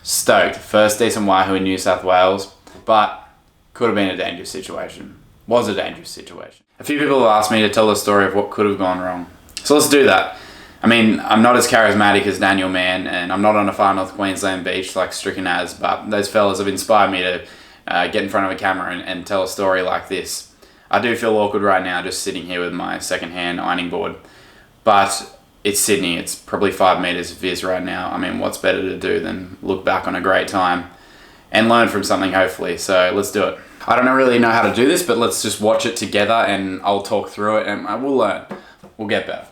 Stoked, first decent wahoo in New South Wales, but could have been a dangerous situation. Was a dangerous situation. A few people have asked me to tell the story of what could have gone wrong. So let's do that. I mean, I'm not as charismatic as Daniel Mann, and I'm not on a far north Queensland beach like Stricken has, but those fellas have inspired me to get in front of a camera and tell a story like this. I do feel awkward right now just sitting here with my second-hand ironing board, but it's Sydney. It's probably 5 meters of viz right now. I mean, what's better to do than look back on a great time and learn from something, hopefully. So let's do it. I don't really know how to do this, but let's just watch it together and I'll talk through it and we'll learn. We'll get better.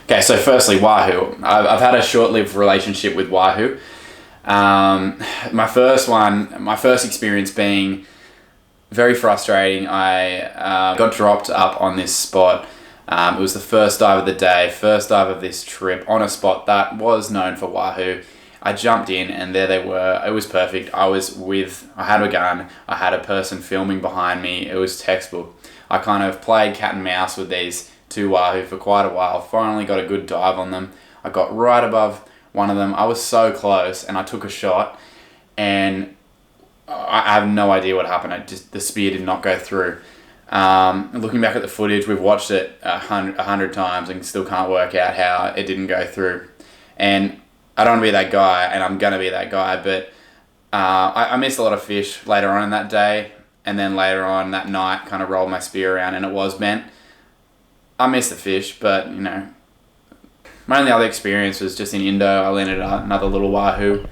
Okay, so firstly, wahoo. I've had a short-lived relationship with wahoo. My first experience being very frustrating. I got dropped up on this spot. It was the first dive of the day, first dive of this trip on a spot that was known for wahoo. I jumped in and there they were. It was perfect. I had a gun. I had a person filming behind me. It was textbook. I kind of played cat and mouse with these two wahoo for quite a while. Finally got a good dive on them. I got right above one of them. I was so close and I took a shot and I have no idea what happened. The spear did not go through. Looking back at the footage, we've watched it 100 times and still can't work out how it didn't go through. And I don't want to be that guy, and I'm going to be that guy, but I missed a lot of fish later on in that day, and then later on that night kind of rolled my spear around and it was bent. I missed the fish, but you know, my only other experience was just in Indo. I landed another little wahoo.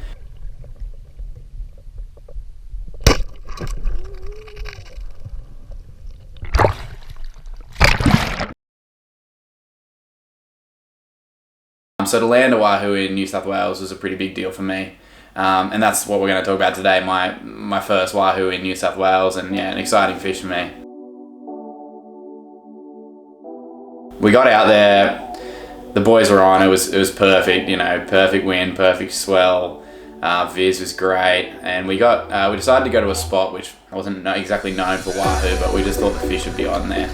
So to land a wahoo in New South Wales was a pretty big deal for me. And that's what we're going to talk about today, my first wahoo in New South Wales, and yeah, an exciting fish for me. We got out there, the boys were on, it was perfect, you know, perfect wind, perfect swell, viz was great, and we decided to go to a spot which wasn't exactly known for wahoo, but we just thought the fish would be on there.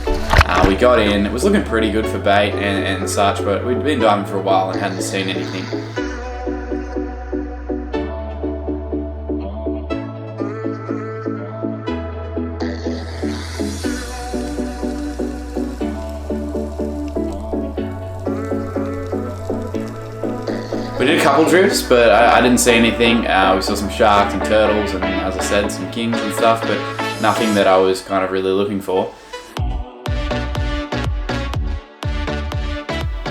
We got in, it was looking pretty good for bait and such, but we'd been diving for a while and hadn't seen anything. We did a couple drifts, but I didn't see anything. We saw some sharks and turtles and, as I said, some kings and stuff, but nothing that I was kind of really looking for.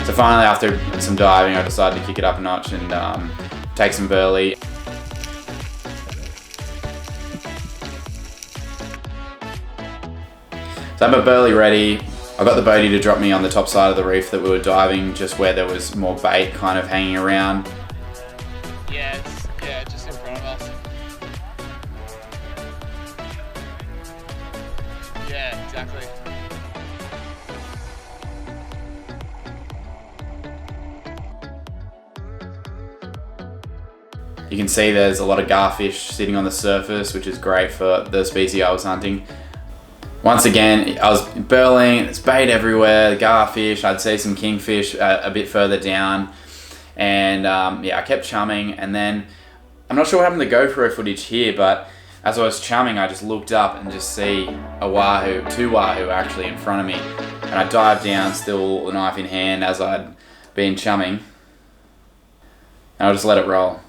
So finally, after some diving, I decided to kick it up a notch and take some burley. So I have my burley ready. I got the boatie to drop me on the top side of the reef that we were diving, just where there was more bait kind of hanging around. Yeah, just in front of us. Yeah, exactly. You can see there's a lot of garfish sitting on the surface, which is great for the species I was hunting. Once again, I was burling, there's bait everywhere, garfish, I'd see some kingfish a bit further down, and yeah, I kept chumming, and then, I'm not sure what happened to the GoPro footage here, but as I was chumming, I just looked up and just see a wahoo, two wahoo actually in front of me, and I dived down, still a knife in hand as I'd been chumming, and I'll just let it roll.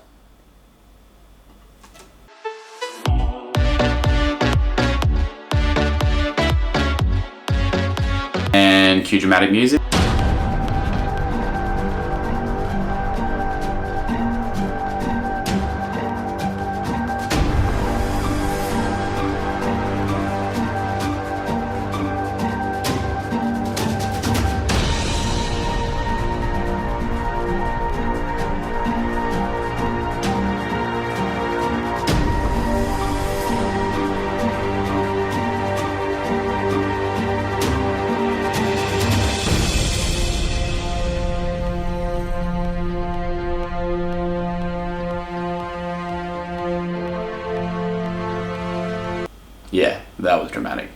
And cue dramatic music. Yeah, that was dramatic.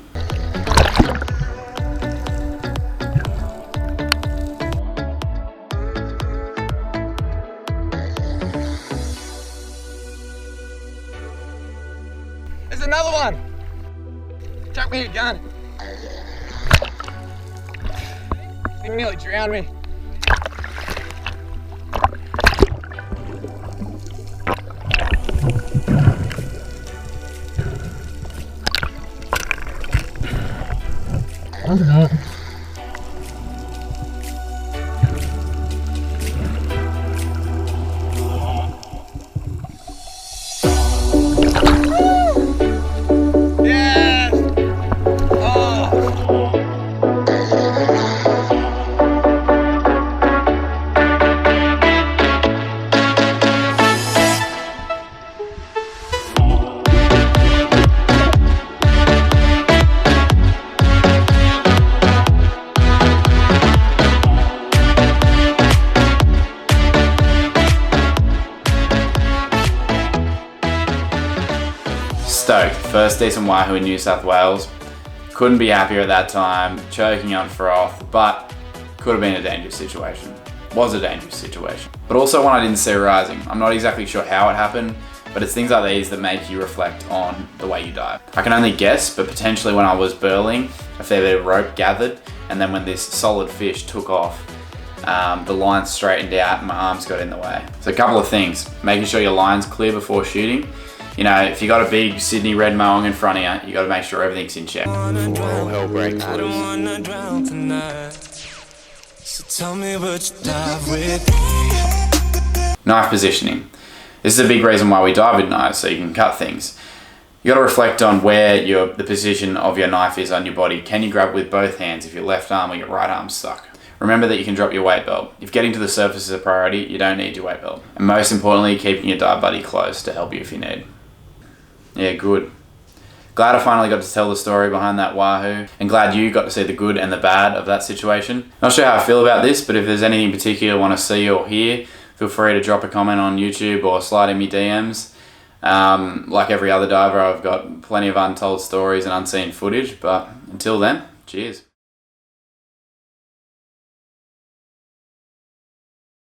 got me again. He nearly drowned me. Yes! Oh! Stoked. First decent wahoo in New South Wales. Couldn't be happier at that time, choking on froth, but could have been a dangerous situation. Was a dangerous situation. But also one I didn't see rising. I'm not exactly sure how it happened, but it's things like these that make you reflect on the way you dive. I can only guess, but potentially when I was burling, a fair bit of rope gathered, and then when this solid fish took off, the line straightened out and my arms got in the way. So a couple of things. Making sure your line's clear before shooting. You know, if you got a big Sydney red Moong in front of you, you got to make sure everything's in check before all hell breaks loose. So tell me what you dive with. Knife positioning. This is a big reason why we dive with knives, so you can cut things. You got to reflect on where the position of your knife is on your body. Can you grab with both hands if your left arm or your right arm's stuck? Remember that you can drop your weight belt. If getting to the surface is a priority, you don't need your weight belt. And most importantly, keeping your dive buddy close to help you if you need. Yeah, good. Glad I finally got to tell the story behind that wahoo, and glad you got to see the good and the bad of that situation. Not sure how I feel about this, but if there's anything in particular you want to see or hear, feel free to drop a comment on YouTube or slide in me DMs. Like every other diver, I've got plenty of untold stories and unseen footage, but until then, cheers.